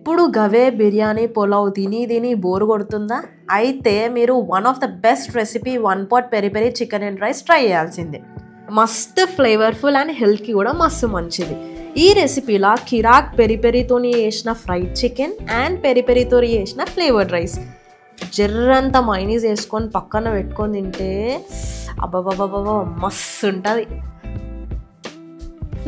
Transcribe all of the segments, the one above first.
ఎప్పుడు గవే బిర్యానీ పులావ్ తిని బోర్ కొడుతుందా? అయితే మీరు one of the best recipe 1 pot peri peri chicken and rice try చేయాల్సిందే. మస్తు ఫ్లేవర్ఫుల్ అండ్ హెల్త్కి కూడా మస్తు మంచిది. ఈ రెసిపీలా కిరాక్ పెరి పెరితోని చేసిన ఫ్రైడ్ చికెన్ అండ్ పెరి పెరితో చేసిన ఫ్లేవర్డ్ రైస్ జర్రంతా మైనీస్ వేసుకొని పక్కన పెట్టుకొని తింటే అబ్బబ్బబ్బబ్బ మస్తు ఉంటుంది.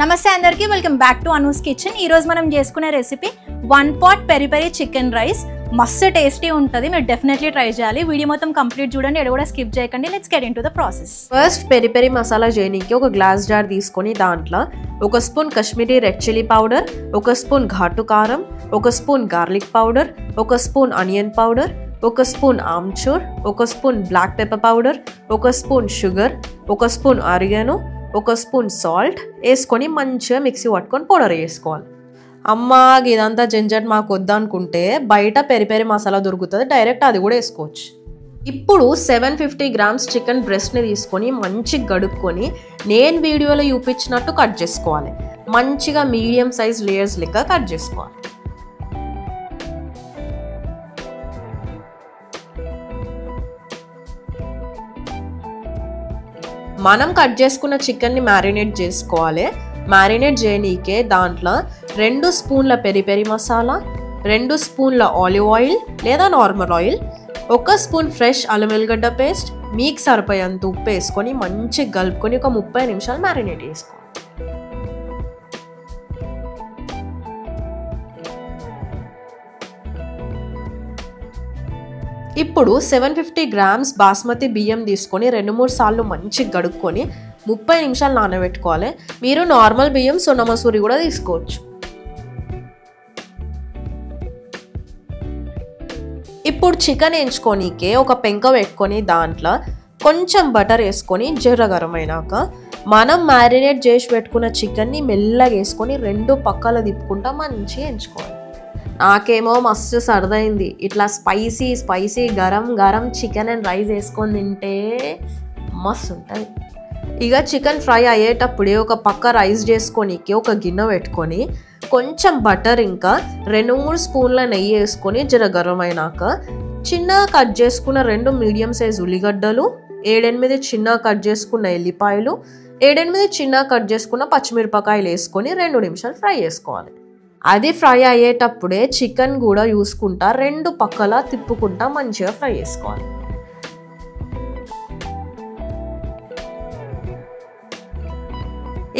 నమస్తే అందరికీ, welcome back to Anu's kitchen. ఈరోజు మనం చేసుకునే recipe 1 pot peri peri chicken rice. మస్తు టేస్టీ ఉంటుంది, మీరు డెఫినెట్లీ ట్రై చేయాలి. వీడియో మొత్తం కంప్లీట్ చూడండి, ఎక్కడ కూడా స్కిప్ చేయకండి. Let's get into the process. First peri peri masala చేయడానికి ఒక గ్లాస్ జార్ తీసుకొని దాంట్లో 1 spoon Kashmiri red chilli powder, 1 spoon ఘాటు కారం, 1 spoon garlic powder, 1 spoon onion powder, 1 spoon amchur, 1 spoon black pepper powder, 1 spoon sugar, 1 spoon oregano, 1 spoon salt వేసుకొని మంచిగా mixie పట్టుకొని powder వేసుకోవాలి. అమ్మా ఇదంతా జంజట్ మాకు వద్దనుకుంటే బయట పెరి పెరి మసాలా దొరుకుతుంది, డైరెక్ట్ అది కూడా వేసుకోవచ్చు. ఇప్పుడు 750 grams చికెన్ బ్రెస్ట్ని తీసుకొని మంచిగా గడుక్కొని నేను వీడియోలో చూపించినట్టు కట్ చేసుకోవాలి. మంచిగా మీడియం సైజ్ లేయర్స్ లెక్క కట్ చేసుకోవాలి. మనం కట్ చేసుకున్న చికెన్ని మ్యారినేట్ చేసుకోవాలి. మ్యారినేట్ చేయనీకే దాంట్లో 2 స్పూన్ల పెరి పెరి మసాలా, 2 స్పూన్ల ఆలివ్ ఆయిల్ లేదా నార్మల్ ఆయిల్, 1 స్పూన్ ఫ్రెష్ అల్లం వెల్లిగడ్డ పేస్ట్, మీకు సరిపోయేంత ఉప్పు వేసుకొని మంచిగా కలుపుకొని ఒక 30 నిమిషాలు మ్యారినేట్ చేసుకోవాలి. ఇప్పుడు 750 grams బాస్మతి బియ్యం తీసుకొని 2-3 సార్లు మంచిగా గడుక్కొని 30 నిమిషాలు నానబెట్టుకోవాలి. మీరు నార్మల్ బియ్యం సోనా మసూరి కూడా తీసుకోవచ్చు. ఇప్పుడు చికెన్ వేయించుకోనీకే ఒక పెంక పెట్టుకొని దాంట్లో కొంచెం బటర్ వేసుకొని జర్ర గరం అయినాక మనం మ్యారినేట్ చేసి పెట్టుకున్న చికెన్ని మెల్లగా వేసుకొని 2 పక్కల తిప్పుకుంటా మంచిగా వేయించుకోవాలి. నాకేమో మస్తు సరదైంది, ఇట్లా spicy garam chicken and rice వేసుకొని తింటే మస్తు ఉంటుంది. ఇక చికెన్ ఫ్రై అయ్యేటప్పుడే ఒక పక్క రైస్ చేసుకోనికి ఒక గిన్నె పెట్టుకొని కొంచెం బటర్ ఇంకా 2-3 స్పూన్ల నెయ్యి వేసుకొని జర గరం అయినాక చిన్నగా కట్ చేసుకున్న 2 మీడియం సైజ్ ఉల్లిగడ్డలు, 7-8 చిన్నగా కట్ చేసుకున్న ఎల్లిపాయలు, 7-8 చిన్నగా కట్ చేసుకున్న పచ్చిమిరపకాయలు వేసుకొని 2 నిమిషాలు ఫ్రై చేసుకోవాలి. అది ఫ్రై అయ్యేటప్పుడే చికెన్ కూడా చూసుకుంటా 2 పక్కల తిప్పుకుంటా మంచిగా ఫ్రై చేసుకోవాలి.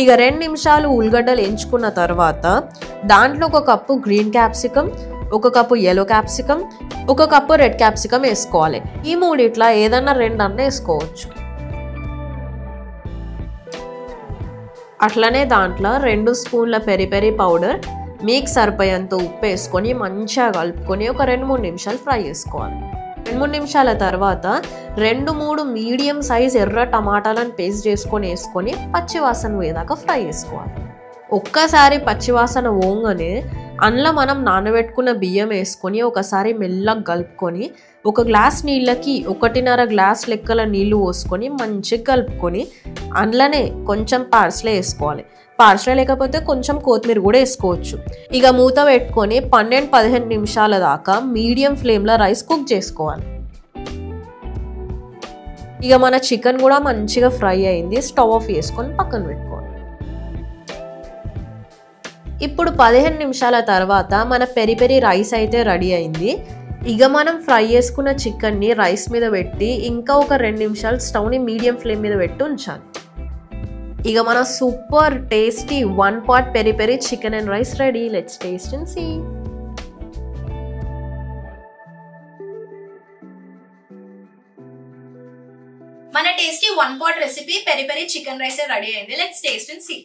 ఇక 2 నిమిషాలు ఉల్లిగడ్డలు ఎంచుకున్న తర్వాత దాంట్లో 1 cup green capsicum, 1 cup yellow capsicum, 1 cup red capsicum వేసుకోవాలి. ఈ మూడిట్లా ఏదన్నా 2 అన్న వేసుకోవచ్చు. అట్లనే దాంట్లో 2 స్పూన్ల పెరి పెరి పౌడర్, మీకు సరిపోయేంత ఉప్పు వేసుకొని మంచిగా కలుపుకొని ఒక 2-3 నిమిషాలు ఫ్రై చేసుకోవాలి. 2-3 నిమిషాల తర్వాత 2-3 మీడియం సైజ్ ఎర్ర టమాటాలను పేస్ట్ చేసుకొని వేసుకొని పచ్చివాసన పోయేదాకా ఫ్రై చేసుకోవాలి. ఒక్కసారి పచ్చివాసన పోగానే అందులో మనం నానబెట్టుకున్న బియ్యం వేసుకొని ఒకసారి మెల్లగా కలుపుకొని 1 గ్లాస్ నీళ్ళకి 1.5 గ్లాస్ లెక్కల నీళ్లు పోసుకొని మంచిగా కలుపుకొని అందులోనే కొంచెం పార్స్లే వేసుకోవాలి. పార్స్లే లేకపోతే కొంచెం కొత్తిమీర కూడా వేసుకోవచ్చు. ఇక మూత పెట్టుకొని 12-15 నిమిషాల దాకా మీడియం ఫ్లేమ్లో రైస్ కుక్ చేసుకోవాలి. ఇక మన చికెన్ కూడా మంచిగా ఫ్రై అయింది, స్టవ్ ఆఫ్ చేసుకొని పక్కన పెట్టుకోవాలి. ఇప్పుడు 15 నిమిషాల తర్వాత మన పెరి పెరి రైస్ అయితే రెడీ అయింది. ఇక మనం ఫ్రై చేసుకున్న చికెన్ని రైస్ మీద పెట్టి ఇంకా ఒక 2 నిమిషాలు స్టవ్ని మీడియం ఫ్లేమ్ మీద పెట్టి ఉంచాలి. ఇక మన super tasty 1 pot peri peri chicken and rice ready. Let's taste and see. మన tasty 1 pot recipe peri peri chicken rice ready అయింది. Let's taste and see.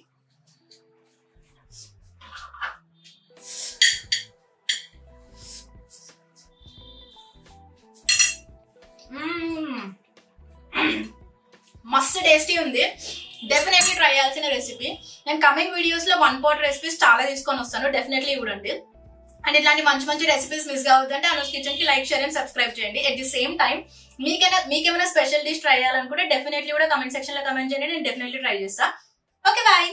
మస్తు టేస్టీ ఉంది, డెఫినెట్లీ ట్రై చేయాల్సిన రెసిపీ. నేను కమింగ్ వీడియోస్ లో 1 pot recipes చాలా తీసుకొని వస్తాను, డెఫినెట్లీ చూడండి. అండ్ ఇట్లాంటి మంచి రెసిపీస్ మిస్ కావద్దంటే అనూస్ కిచెన్ కి లైక్, షేర్ అండ్ సబ్స్క్రైబ్ చేయండి. ఎట్ ది సేమ్ టైం మీకేమైనా స్పెషల్ డిష్ ట్రై చేయాలనుకుంటే డెఫినెట్లీ కూడా కమెంట్ సెక్షన్ లో కమెంట్ చేయండి, నేను డెఫినెట్లీ ట్రై చేస్తా. Okay, bye.